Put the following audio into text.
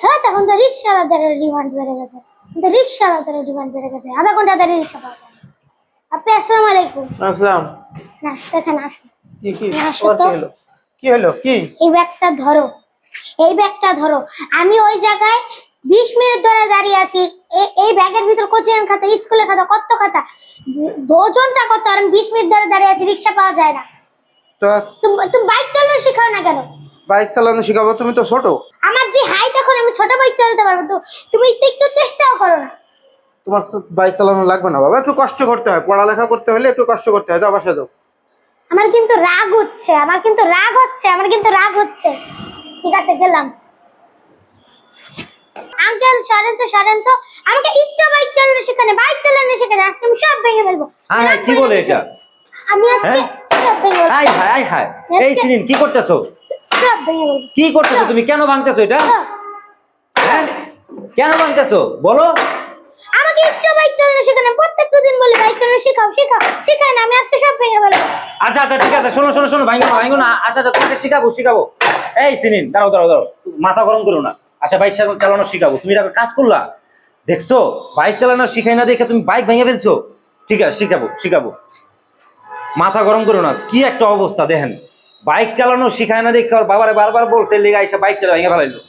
হ্যাঁ, তখন তো রিক্সাওয়ালাদের ডিমান্ড বেড়ে গেছে। কিন্তু রিক্সাওয়ালাদের ডিমান্ড বেড়ে গেছে, আধা ঘন্টা ধরে রিক্সা পাওয়া যায় না। আপনি আসসালামু আলাইকুম। আসসালাম। নাস্তা এখানে আসুন। কি আসো আবার তো। কি হলো? কি হলো? কি? এই ব্যাগটা ধরো, এই ব্যাগটা ধরো। আমি ওই জায়গায় 20 মিনিট ধরে দাঁড়িয়ে আছি। এই ব্যাগের ভিতর কোচিং খাতা, স্কুলের খাতা, কত খাতা, ডজনটা কত। আর আমি 20 মিনিট ধরে দাঁড়িয়ে আছি, রিক্সা পাওয়া যায় না। তো তুমি বাইক চালানো শেখাও না কেন? বাইক চালানো শিখাবো? তুমি তো ছোট। আমার যে হাইট, এখন আমি ছোট বাইক চালাতে পারবো। তো তুমি একটু চেষ্টাও করো না। তোমার তো বাইক চালানো লাগবে না বাবা, একটু কষ্ট করতে হয়, পড়ালেখা করতে হলে একটু কষ্ট করতে হয়। যাও বাসা যাও। আমার কিন্তু রাগ হচ্ছে, আমার কিন্তু রাগ হচ্ছে, আমার কিন্তু রাগ হচ্ছে। ঠিক আছে, গেলাম। আঙ্কেল সরেন তো, সরেন তো। আমাকে একটু বাইক চালানো শেখানে, বাইক চালানো শেখানে। আজকে আমি সব ভেঙে ফেলবো। হ্যাঁ, কি বলে এটা? আমি আজকে সব ভেঙে ফেলবো। হাই হাই হাই, এই সিরিন কি করতেছো? সব ভেঙে ফেলবো। কি করতেছো তুমি? কেন ভাঙতেছো এটা? হ্যাঁ, কেন ভাঙতেছো বলো? আমাকে একটু বাইক চালানো শেখানে, প্রত্যেকটা দিন বলে বাইক চালানো শেখাও শেখাও, শেখায় না। আমি আজকে সব ভেঙে ফেলবো। আচ্ছা আচ্ছা ঠিক আছে, শোনো শোনো শোনো, ভাঙো না। আচ্ছা আচ্ছা, তোমাকে শিখাবো। এই সিরিন, দাঁড়াও, মাথা গরম করো না। আচ্ছা, বাইক চালানো শিখাবো। তুমি এটা কাজ করলা, দেখছো? বাইক চালানো শিখাই না দেখে তুমি বাইক ভেঙে ফেলছো। ঠিক আছে, শিখাবো। মাথা গরম করো না। কি একটা অবস্থা দেখেন, বাইক চালানো শিখায় না দেখে ওর বাবারে বারবার বলছে, লেগে এসে বাইক চালা ভেঙে ফেলাইলো।